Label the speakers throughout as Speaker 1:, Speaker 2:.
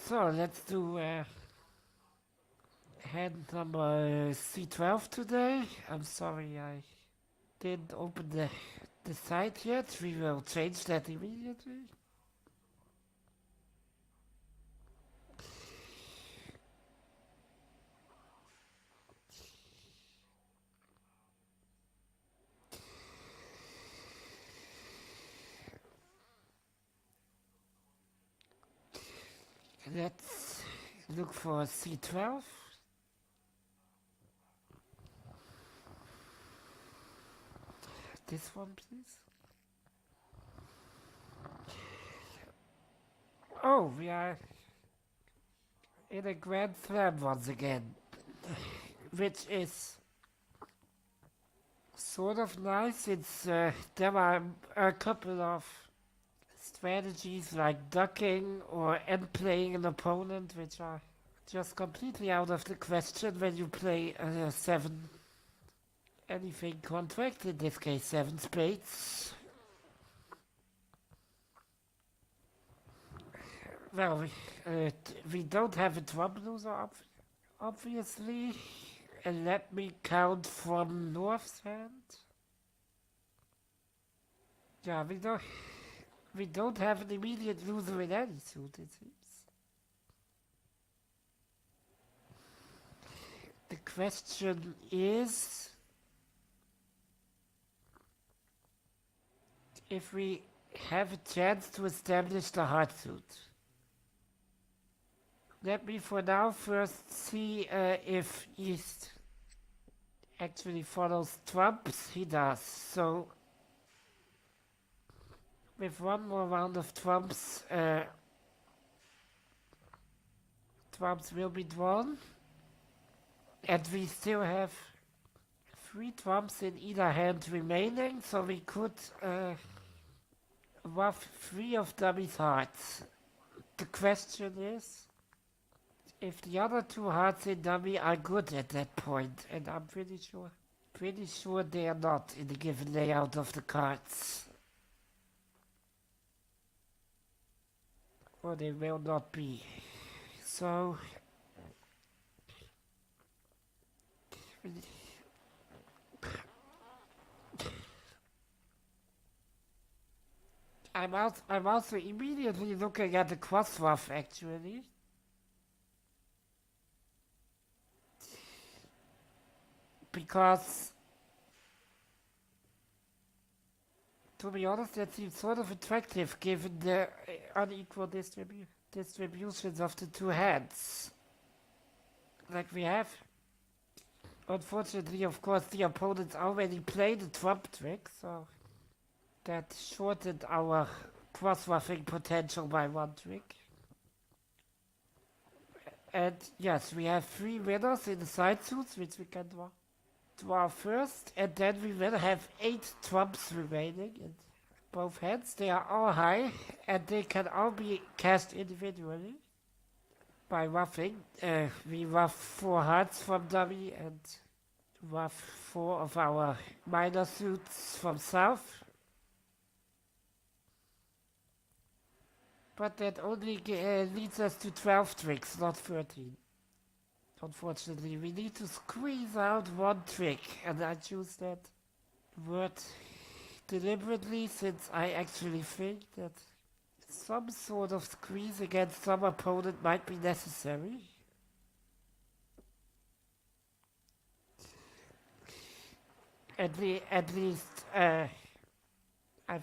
Speaker 1: So let's do hand number C-12 today. I'm sorry I didn't open the site yet. We will change that immediately. Let's look for C-12. This one, please. Oh, we are in a Grand Slam once again, which is sort of nice. There are a couple of strategies like ducking or end playing an opponent, which are just completely out of the question when you play a 7 anything contract, in this case 7 spades. Well, we don't have a trump loser, obviously. And let me count from North's hand. Yeah, we don't have an immediate loser in any suit, it seems. The question is if we have a chance to establish the hard suit. Let me for now first see if East actually follows trumps. He does. So with one more round of trumps, trumps will be drawn. And we still have 3 trumps in either hand remaining, so we could ruff 3 of dummy's hearts. The question is if the other 2 hearts in dummy are good at that point, and I'm pretty sure they are not in the given layout of the cards. Or they will not be. So I'm also immediately looking at the cross ruff actually. Because to be honest, that seems sort of attractive given the unequal distributions of the 2 hands. Like we have. Unfortunately, of course, the opponents already played the trump trick, so that shortened our cross-ruffing potential by 1 trick. And yes, we have 3 winners in the side suits, which we can draw first, and then we will have 8 trumps remaining in both hands. They are all high, and they can all be cast individually by ruffing. We ruff 4 hearts from dummy and ruff 4 of our minor suits from south. But that only leads us to 12 tricks, not 13. Unfortunately, we need to squeeze out 1 trick, and I choose that word deliberately since I actually think that some sort of squeeze against some opponent might be necessary. At least, I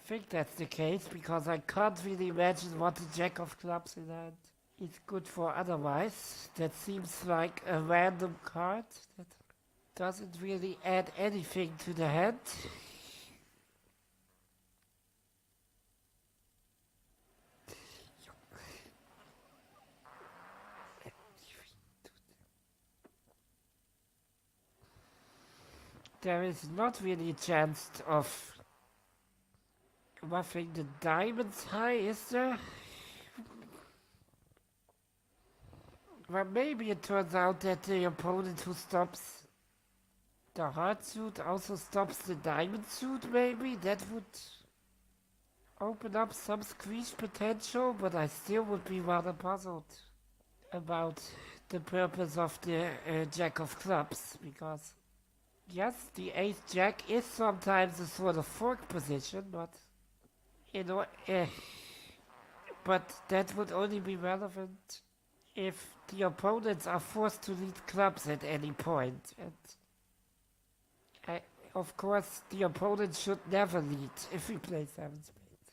Speaker 1: think that's the case, because I can't really imagine what the Jack of Clubs in hand is good for otherwise. That seems like a random card that doesn't really add anything to the hand. There is not really a chance of ruffing the diamonds high, is there? Well, maybe it turns out that the opponent who stops the hard suit also stops the diamond suit, maybe? That would open up some squeeze potential, but I still would be rather puzzled. about the purpose of the Jack of Clubs, because yes, the Ace Jack is sometimes a sort of fork position, but you know, but that would only be relevant if the opponents are forced to lead clubs at any point. And I, of course, the opponent should never lead if we play seven spades.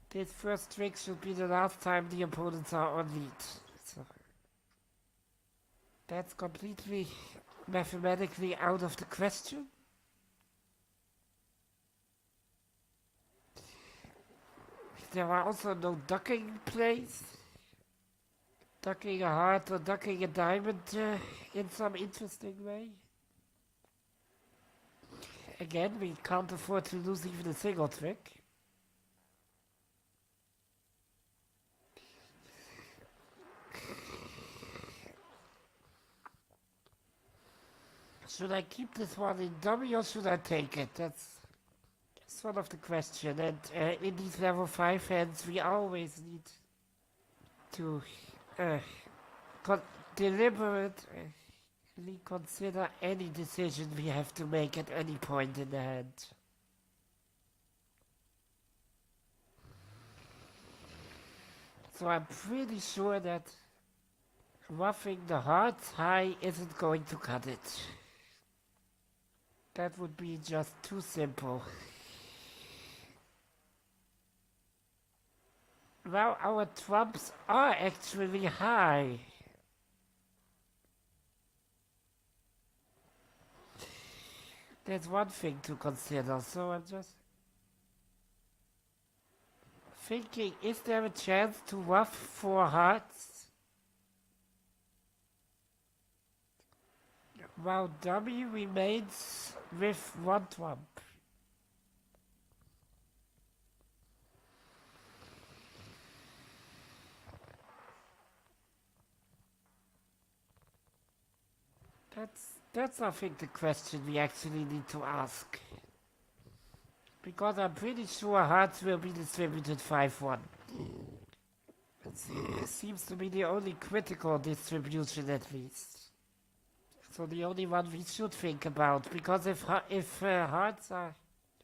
Speaker 1: This first trick should be the last time the opponents are on lead. So that's completely mathematically out of the question. There are also no ducking plays. Ducking a heart or ducking a diamond in some interesting way. Again, we can't afford to lose even a single trick. Should I keep this one in dummy or should I take it? That's sort of the question. And in these level 5 hands, we always need to deliberately consider any decision we have to make at any point in the hand. So I'm pretty sure that roughing the hearts high isn't going to cut it. That would be just too simple. Well, our trumps are actually high. There's one thing to consider, so I'm just thinking, is there a chance to ruff 4 hearts? While dummy remains with 1 trump. That's I think the question we actually need to ask. Because I'm pretty sure hearts will be distributed 5-1. It seems to be the only critical distribution at least. So the only one we should think about, because if hearts are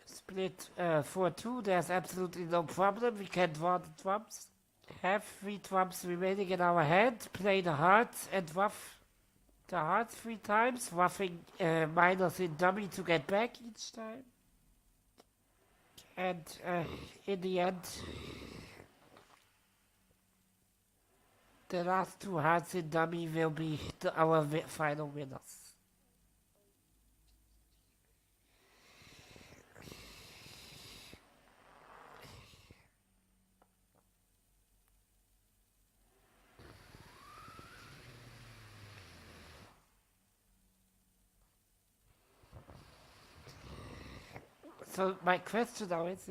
Speaker 1: split 4-2, there's absolutely no problem. We can draw the trumps, have 3 trumps remaining in our hand, play the hearts, and ruff the hearts 3 times, ruffing minors in dummy to get back each time. And in the end, the last 2 hearts in dummy will be our final winners. So my question now is,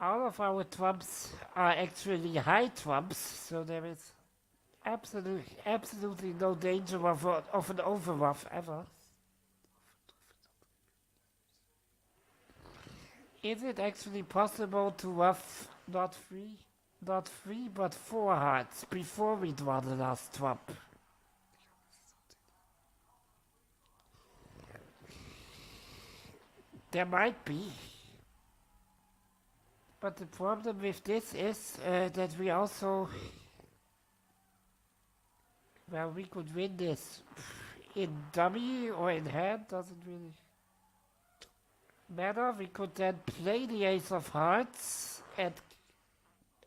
Speaker 1: all of our trumps are actually high trumps, so there is absolutely no danger of an overruff ever. Is it actually possible to ruff not 3, but 4 hearts before we draw the last trump? There might be. But the problem with this is that we also... Well, we could win this in dummy or in hand, doesn't really matter. We could then play the ace of hearts and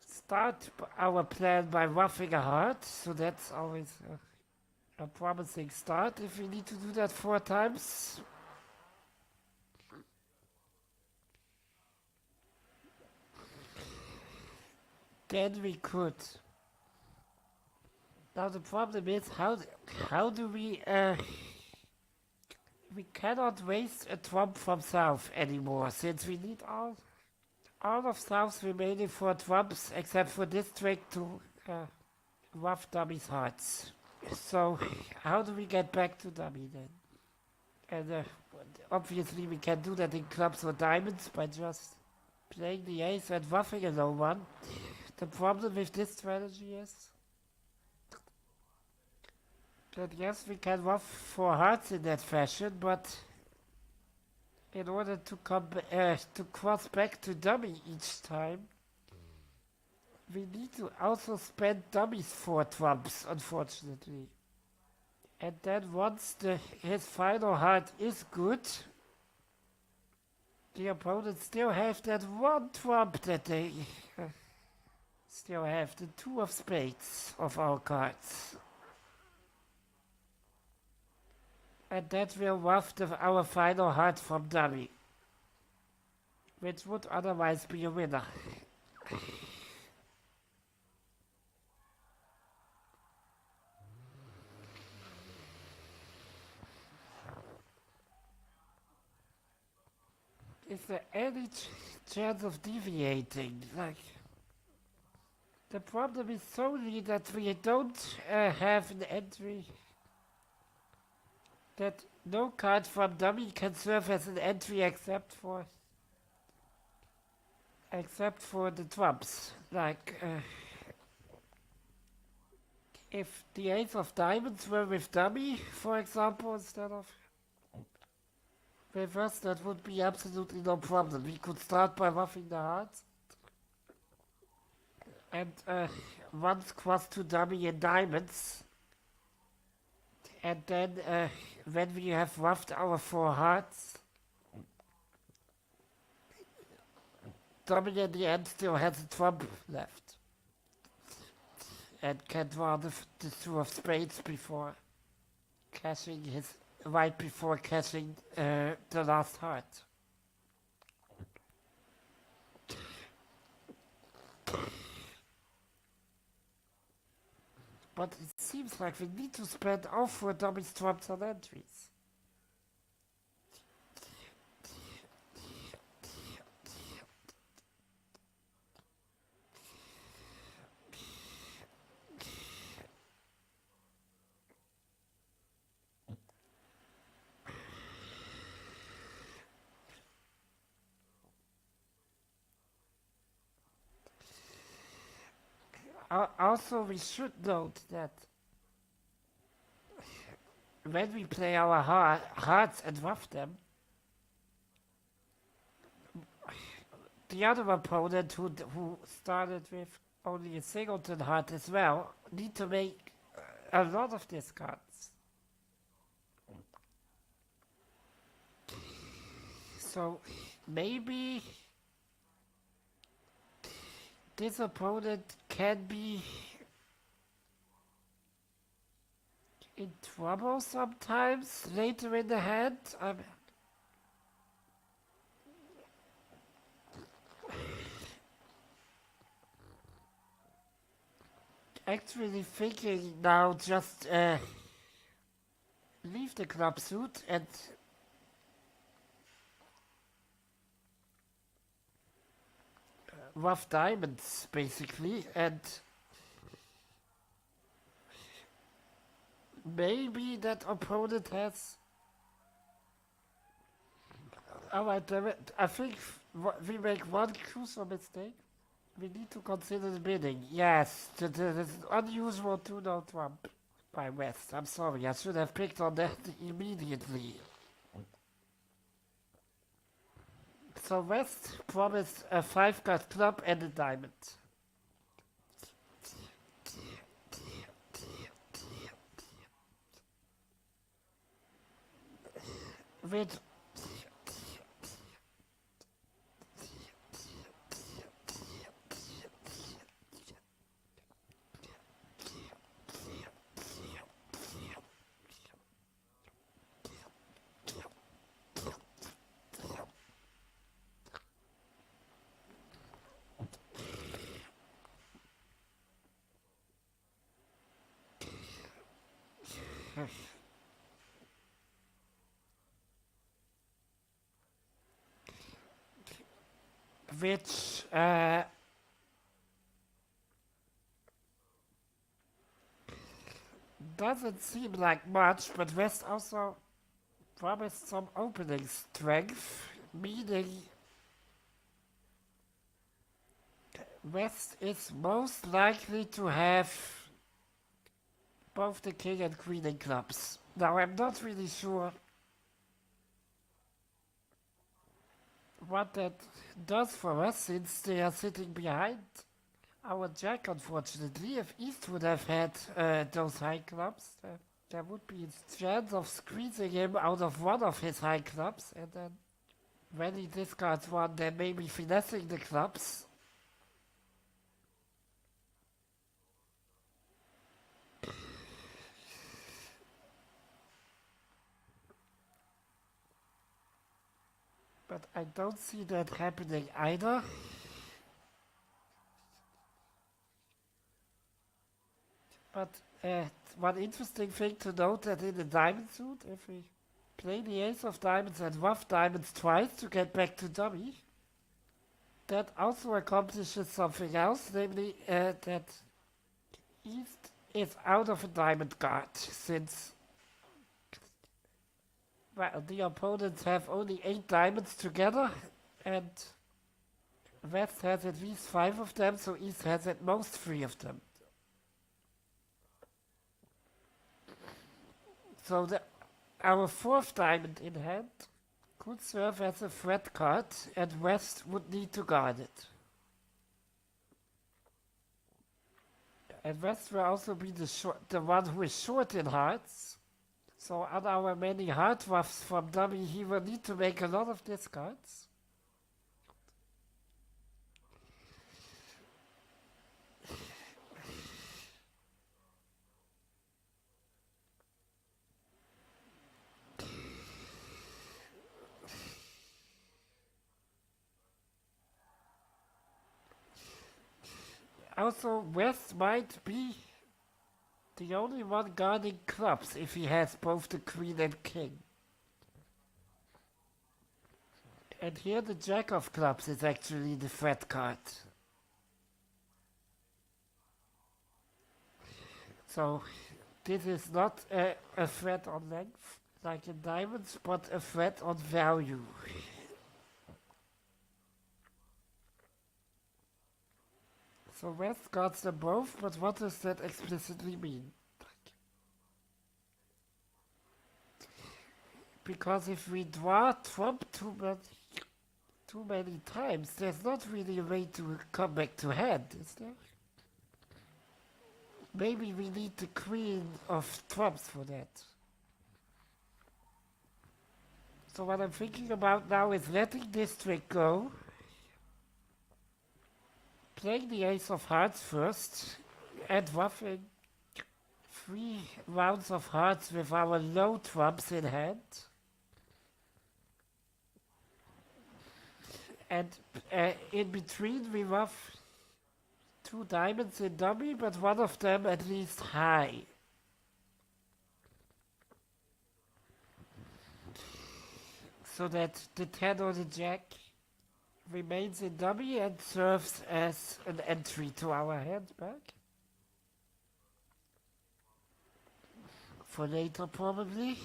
Speaker 1: start our plan by ruffing a heart. So that's always a promising start if we need to do that 4 times. Then we could. Now the problem is, how do we cannot waste a trump from south anymore, since we need all of south's remaining 4 trumps except for this trick to ruff dummy's hearts. So how do we get back to dummy then? And obviously we can do that in clubs or diamonds by just playing the ace and ruffing a low one. The problem with this strategy is Then yes, we can waft 4 hearts in that fashion, but in order to to cross back to dummy each time, we need to also spend dummy's 4 trumps, unfortunately. And then once his final heart is good, the opponents still have that 1 trump that they still have, the 2 of spades of our cards. And that will waft our final heart from dummy, which would otherwise be a winner. Is there any chance of deviating? Like, the problem is solely that we don't have an entry, that no card from dummy can serve as an entry except for the trumps. Like, if the ace of diamonds were with dummy, for example, instead of reverse, that would be absolutely no problem. We could start by waffing the hearts and once cross to dummy in diamonds, and then when we have waffed our 4 hearts, dummy in the end still has a trump left and can draw the 2 of spades before cashing his right before cashing the last heart. But it seems like we need to spend all 4 dummies trumps on entries. Also, we should note that when we play our hearts and waft them, the other opponent who started with only a singleton heart as well need to make a lot of discards. So maybe this opponent can be in trouble sometimes later in the hand. I'm actually thinking now just leave the club suit and rough diamonds basically, and maybe that opponent has. Alright, I think we make one crucial mistake. We need to consider the bidding. Yes, this unusual 2-0 trump by West. I'm sorry, I should have picked on that immediately. So West promised a 5-card club and a diamond. With which doesn't seem like much, but West also promised some opening strength, meaning West is most likely to have both the king and queen in clubs. Now I'm not really sure what that does for us since they are sitting behind our jack, unfortunately. If East would have had those high clubs, there would be a chance of squeezing him out of one of his high clubs, and then when he discards one, then maybe finessing the clubs. But I don't see that happening either. But one interesting thing to note that in the diamond suit, if we play the ace of diamonds and rough diamonds twice to get back to dummy, that also accomplishes something else, namely that East is out of a diamond guard, since well, the opponents have only 8 diamonds together, and West has at least 5 of them, so East has at most 3 of them. So our 4th diamond in hand could serve as a threat card, and West would need to guard it. And West will also be the one who is short in hearts. So on our many heart roughs from dummy, he will need to make a lot of discards. Also, West might be the only one guarding clubs if he has both the queen and king. And here the jack of clubs is actually the threat card. So this is not a threat on length like in diamonds, but a threat on value. So West guards them both, but what does that explicitly mean? Because if we draw trump too many times, there's not really a way to come back to hand, is there? Maybe we need the queen of trumps for that. So what I'm thinking about now is letting this trick go, playing the ace of hearts first, and ruffing 3 rounds of hearts with our low trumps in hand. And in between we rough 2 diamonds in dummy, but one of them at least high. So that the 10 or the jack remains in dummy and serves as an entry to our hand back. For later probably.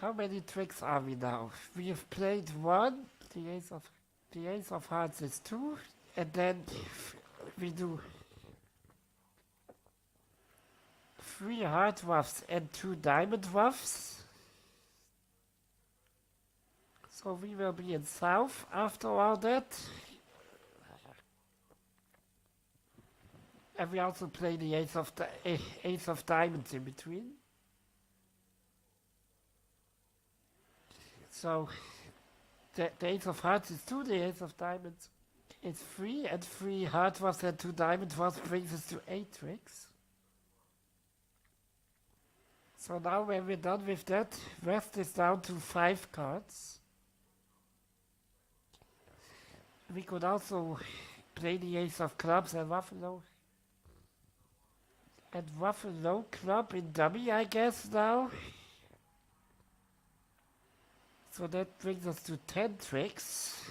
Speaker 1: How many tricks are we now? We have played 1, the ace of hearts is 2, and then we do 3 heart ruffs and 2 diamond ruffs. So we will be in south after all that. And we also play the ace of diamonds in between. So the ace of hearts is 2, the ace of diamonds is 3, and 3 heart ruffs and 2 diamond ruffs brings us to 8 tricks. So now when we're done with that, West is down to 5 cards. We could also play the ace of clubs and ruff a low club in dummy, I guess, now. So that brings us to 10 tricks.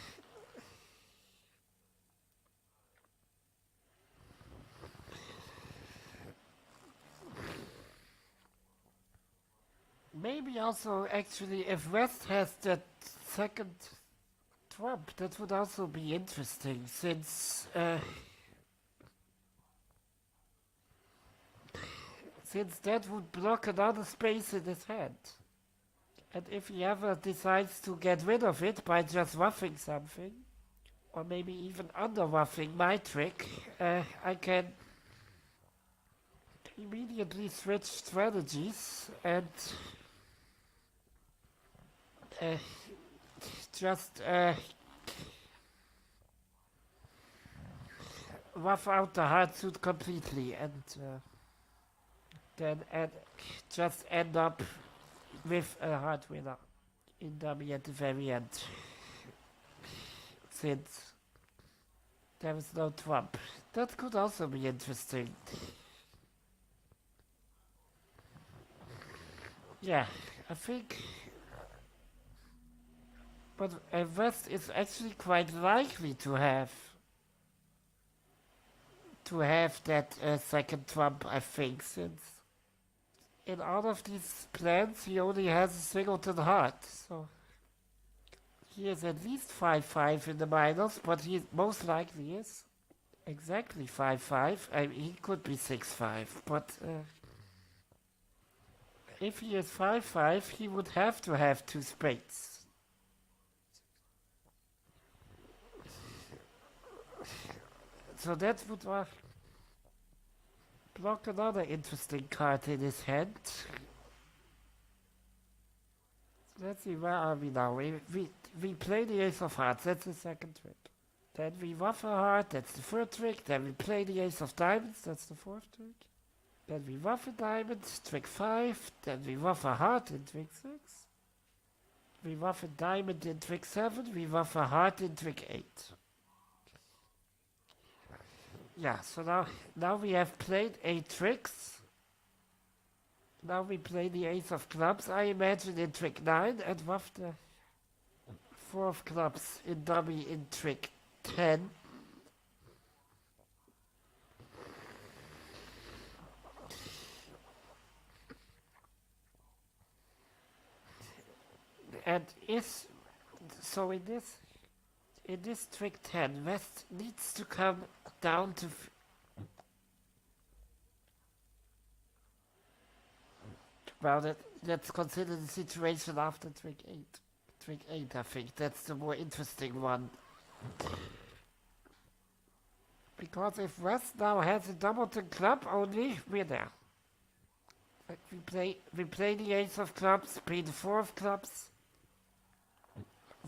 Speaker 1: Maybe also actually if West has that second trump. That would also be interesting, since that would block another space in his hand. And if he ever decides to get rid of it by just roughing something, or maybe even under roughing my trick, I can immediately switch strategies and uh, just rough out the hard suit completely and then just end up with a hard winner in dummy at the very end. Since there is no trump. That could also be interesting. Yeah, I think. But West is actually quite likely to have that second trump, I think, since in all of these plans he only has a singleton heart, so he is at least 5-5 in the minors, but he most likely is exactly 5-5. I mean, he could be 6-5, but if he is 5-5, he would have to have two spades. So that would block another interesting card in his hand. So let's see, where are we now? We play the ace of hearts, that's the second trick. Then we ruff a heart, that's the third trick. Then we play the ace of diamonds, that's the fourth trick. Then we ruff a diamond, trick 5. Then we ruff a heart in trick 6. We ruff a diamond in trick 7. We ruff a heart in trick 8. Yeah, so now we have played 8 tricks. Now we play the ace of clubs, I imagine, in trick 9 and ruff the 4 of clubs in dummy in trick 10. And so in this trick 10, West needs to come down to well, let's consider the situation after trick 8. Trick 8, I think, that's the more interesting one. Because if West now has a doubleton club only, we're there. Like we play the ace of clubs, play the 4 of clubs,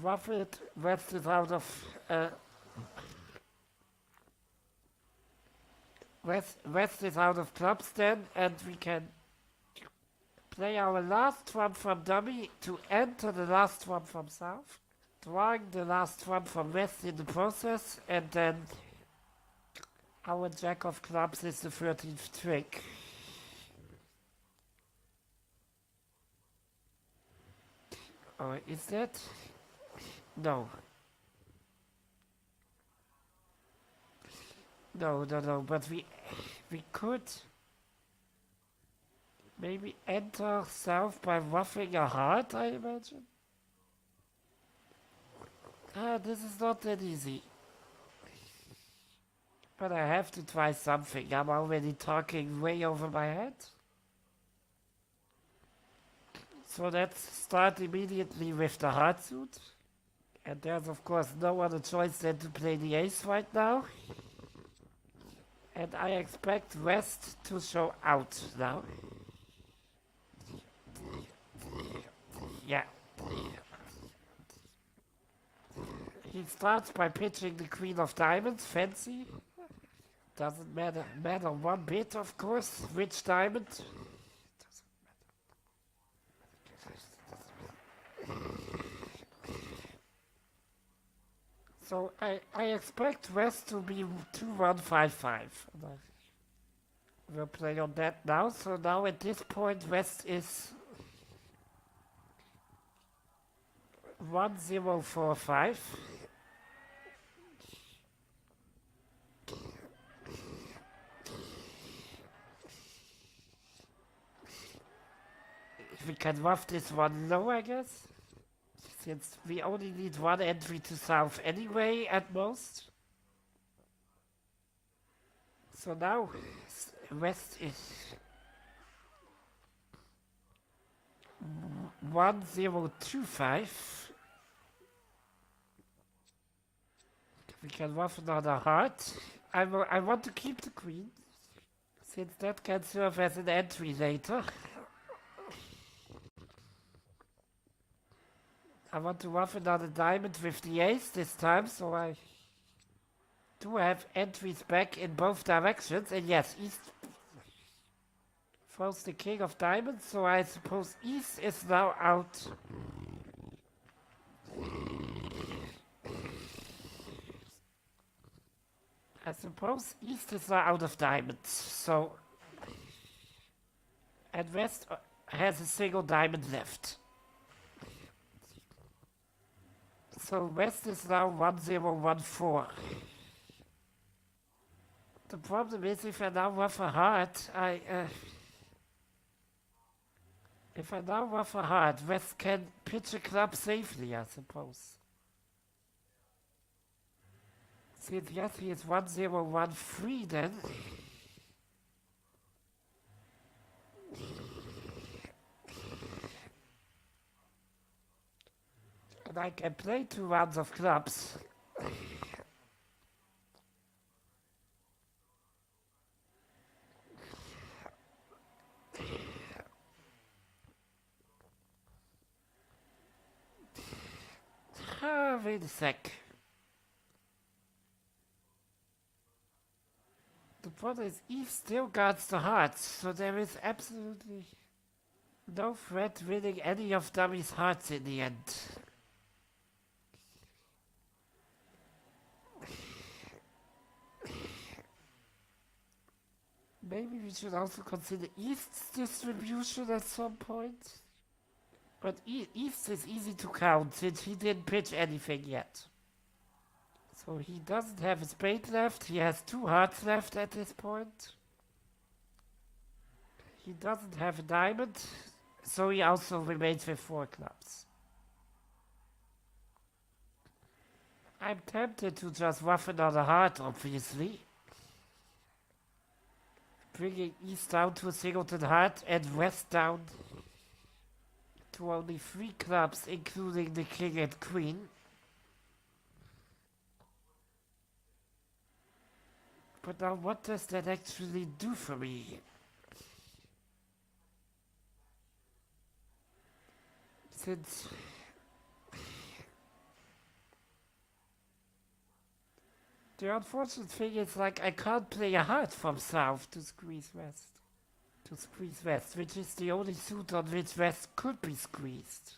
Speaker 1: ruff it, West is out of West is out of clubs then, and we can play our last trump from dummy to enter the last trump from south, drawing the last trump from West in the process, and then our jack of clubs is the 13th trick. Oh, is that? No. No, but we could maybe enter south by ruffing a heart, I imagine. This is not that easy. But I have to try something. I'm already talking way over my head. So let's start immediately with the heart suit. And there's of course no other choice than to play the ace right now. And I expect West to show out now. Yeah. He starts by pitching the queen of diamonds, fancy. Doesn't matter one bit, of course, which diamond. So I expect West to be 2-1-5-5. We'll play on that now. So now at this point West is 1-0-4-5. We can rough this one low, I guess. Since we only need one entry to south anyway, at most. So now, west is 1025. We can ruff another heart. I want to keep the queen, since that can serve as an entry later. I want to ruff another diamond with the ace this time, so I do have entries back in both directions. And yes, east throws the king of diamonds, so I suppose east is now out. I suppose east is now out of diamonds, so... And west has a single diamond left. So west is now 1014. The problem is if I now ruff a heart, if I now ruff a heart, west can pitch a club safely, I suppose. Since yes, he is 1013 then. And I can play 2 rounds of clubs. Wait a sec. The problem is Eve still guards the hearts, so there is absolutely no threat winning any of Dummy's hearts in the end. Maybe we should also consider East's distribution at some point. But East is easy to count since he didn't pitch anything yet. So he doesn't have a spade left, he has 2 hearts left at this point. He doesn't have a diamond, so he also remains with 4 clubs. I'm tempted to just ruff another heart, obviously. Bringing East down to a singleton heart and West down to only 3 clubs, including the king and queen. But now what does that actually do for me? Since the unfortunate thing is, like, I can't play a heart from south to squeeze west. Which is the only suit on which west could be squeezed.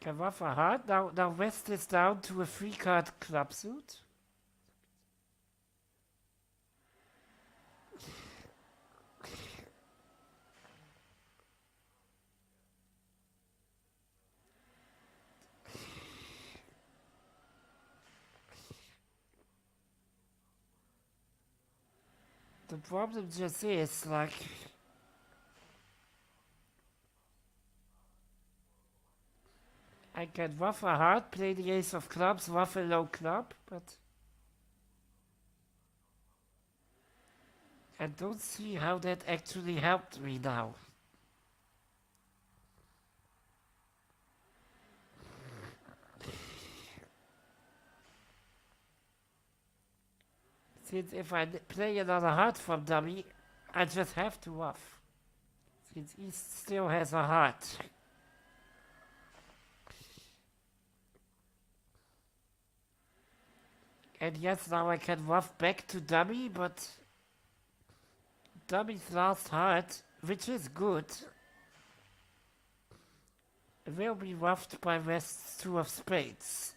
Speaker 1: Can ruff a heart. Now west is down to a 3-card club suit. The problem just is, like, I can ruff a heart, play the ace of clubs, ruff a low club, but I don't see how that actually helped me now. Since if I play another heart from dummy, I just have to ruff. Since East still has a heart. And yes, now I can ruff back to dummy, but dummy's last heart, which is good, will be ruffed by West's 2 of spades.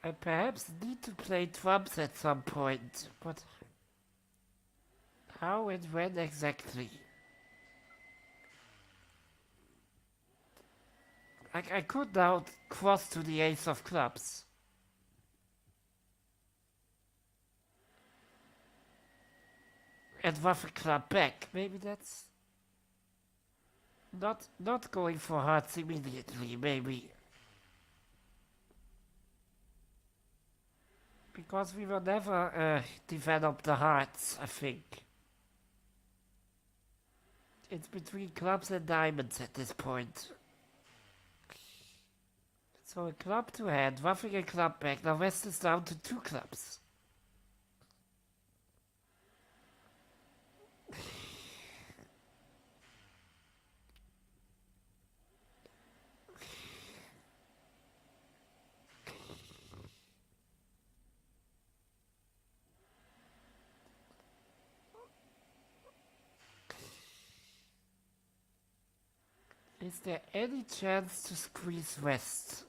Speaker 1: I perhaps need to play trumps at some point, but how and when exactly? I could now cross to the ace of clubs. And with a club back. Maybe that's not going for hearts immediately, maybe. Because we will never develop the hearts, I think. It's between clubs and diamonds at this point. So a club to hand, ruffing a club back. Now West is down to 2 clubs. Is there any chance to squeeze West?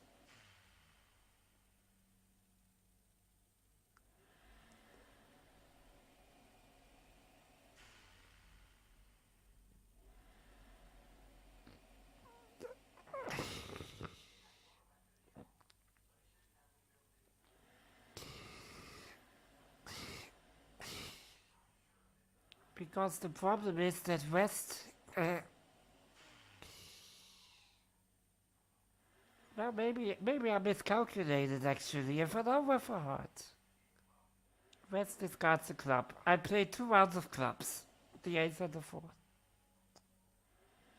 Speaker 1: Because the problem is that West... well, maybe I miscalculated actually. If I don't with a heart. West discards a club. I play 2 rounds of clubs. The ace and the 4.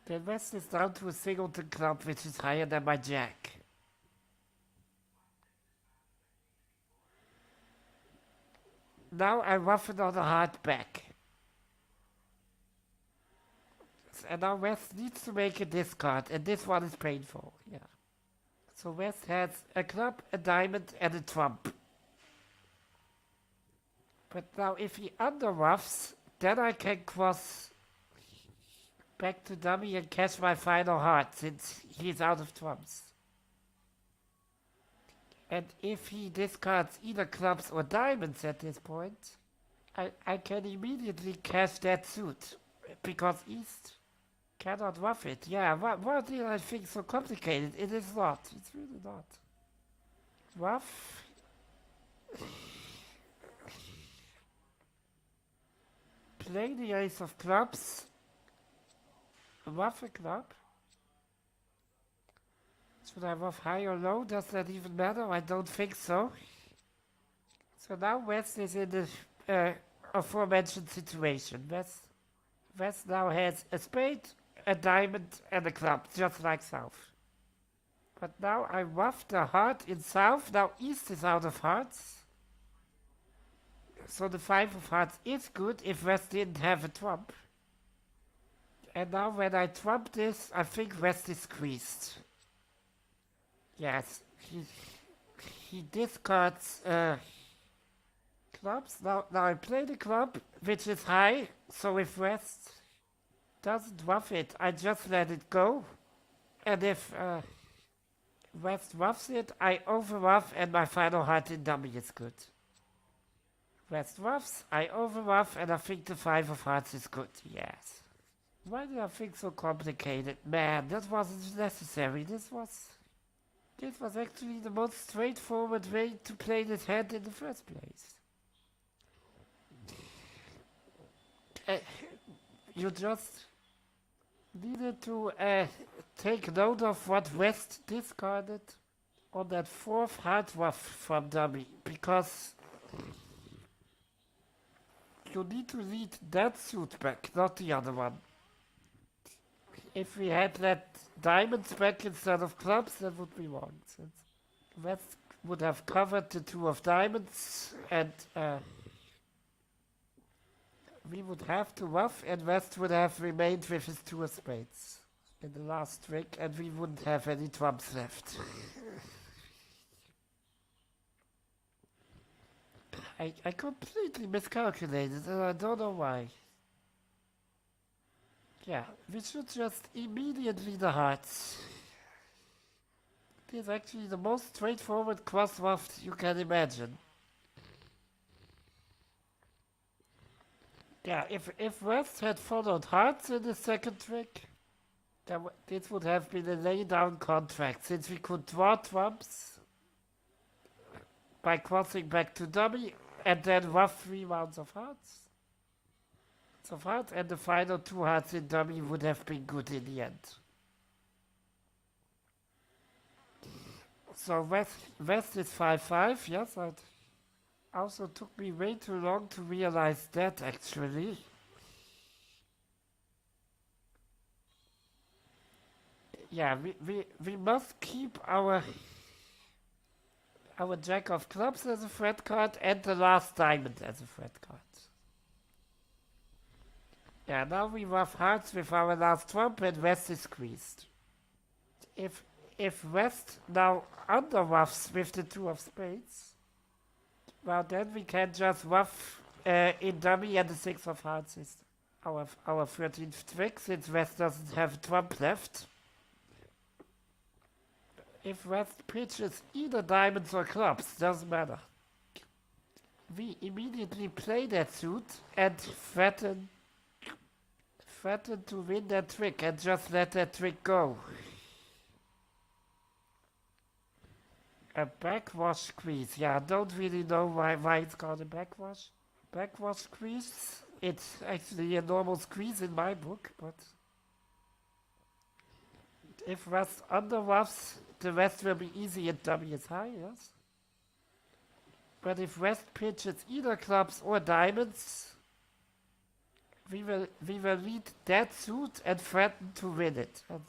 Speaker 1: Then West is down to a singleton club which is higher than my jack. Now I ruff another heart back. And now West needs to make a discard, and this one is painful, yeah. So West has a club, a diamond, and a trump. But now if he under-ruffs, then I can cross back to dummy and cash my final heart, since he's out of trumps. And if he discards either clubs or diamonds at this point, I can immediately cash that suit, because East cannot ruff it. Yeah, why did I think so complicated? It is not. It's really not. Ruff. Play the ace of clubs. Ruff a club. Should I ruff high or low? Does that even matter? I don't think so. So now West is in the aforementioned situation. West now has a spade, a diamond, and a club, just like South. But now I ruff the heart in South. Now East is out of hearts. So the 5 of hearts is good if West didn't have a trump. And now when I trump this, I think West is squeezed. Yes, he discards clubs. Now I play the club, which is high, so if West doesn't ruff it, I just let it go. And if West ruffs it, I over-ruff and my final heart in dummy is good. West ruffs, I over-ruff, and I think the 5 of hearts is good, yes. Why did I think so complicated? Man, that wasn't necessary. This was actually the most straightforward way to play this hand in the first place. You just needed to take note of what West discarded on that 4th heart ruff from dummy, because you need to read that suit back, not the other one. If we had let diamonds back instead of clubs, that would be wrong. Since West would have covered the 2 of diamonds, and we would have to ruff, and West would have remained with his 2 of spades in the last trick, and we wouldn't have any trumps left. I completely miscalculated, and I don't know why. Yeah, we should just immediately the hearts. It is actually the most straightforward crosswalk you can imagine. Yeah, if West had followed hearts in the second trick, this would have been a lay-down contract, since we could draw trumps by crossing back to dummy, and then rough 3 rounds of hearts. And the final 2 hearts in dummy would have been good in the end. So West is 5-5, yes, it also took me way too long to realize that actually. Yeah, we must keep our jack of clubs as a threat card and the last diamond as a threat card. Yeah, now we rough hearts with our last trump and West is squeezed. If West now under roughs with the 2 of spades, well then we can just rough in dummy and the 6 of hearts is our 13th trick, since West doesn't have a trump left. If West pitches either diamonds or clubs, doesn't matter. We immediately play that suit and threaten to win that trick and just let that trick go. A backwash squeeze. Yeah, I don't really know why it's called a backwash. Backwash squeeze. It's actually a normal squeeze in my book, but if West under roughs, the rest will be easy and dummy is high, yes. But if West pitches either clubs or diamonds, we will lead that suit and threaten to win it. And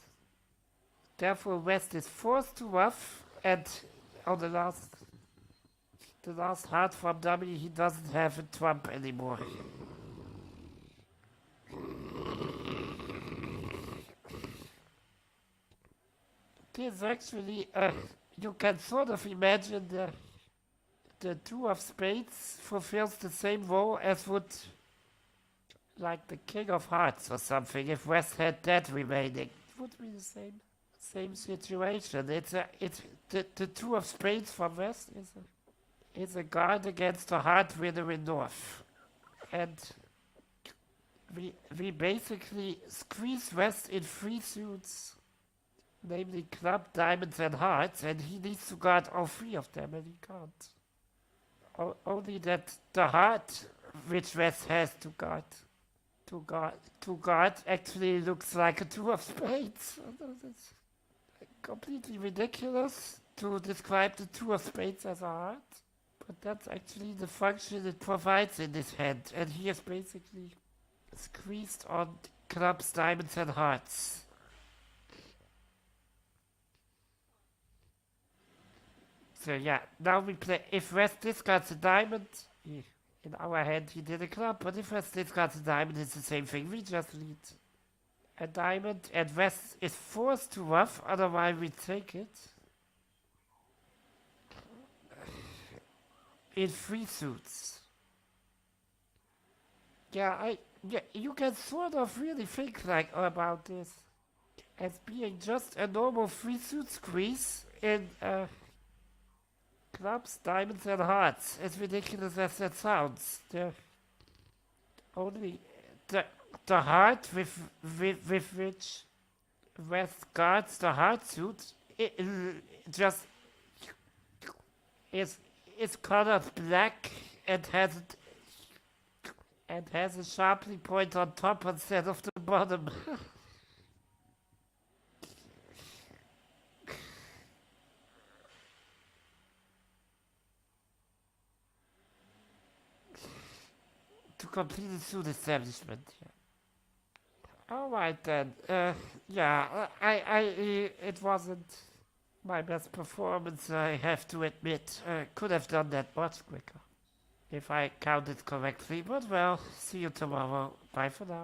Speaker 1: therefore West is forced to rough, and on the last heart from dummy he doesn't have a trump anymore. This actually, you can sort of imagine the 2 of spades fulfills the same role as would like the king of hearts or something. If West had that remaining, it would be the same situation. It's the 2 of spades from West is a guard against a heart winner in North, and we basically squeeze West in 3 suits, namely club, diamonds, and hearts, and he needs to guard all 3 of them, and he can't. Only that the heart, which West has to guard, actually looks like a 2 of spades. It's completely ridiculous to describe the 2 of spades as a heart, but that's actually the function it provides in this hand, and he is basically squeezed on clubs, diamonds, and hearts. So yeah, now we play. If West discards a diamond, in our hand he did a club, but if West discards a diamond, it's the same thing. We just lead a diamond, and West is forced to rough, otherwise we take it. In 3 suits. Yeah, you can sort of really think like about this as being just a normal 3 suit squeeze in clubs, diamonds, and hearts. As ridiculous as that sounds, only the heart with which West guards the heart suit just is colored black and has a sharply point on top instead of the bottom. To complete the suit establishment. Yeah. All right then. Yeah, it wasn't my best performance, I have to admit. Could have done that much quicker, if I counted correctly. But well, see you tomorrow. Bye for now.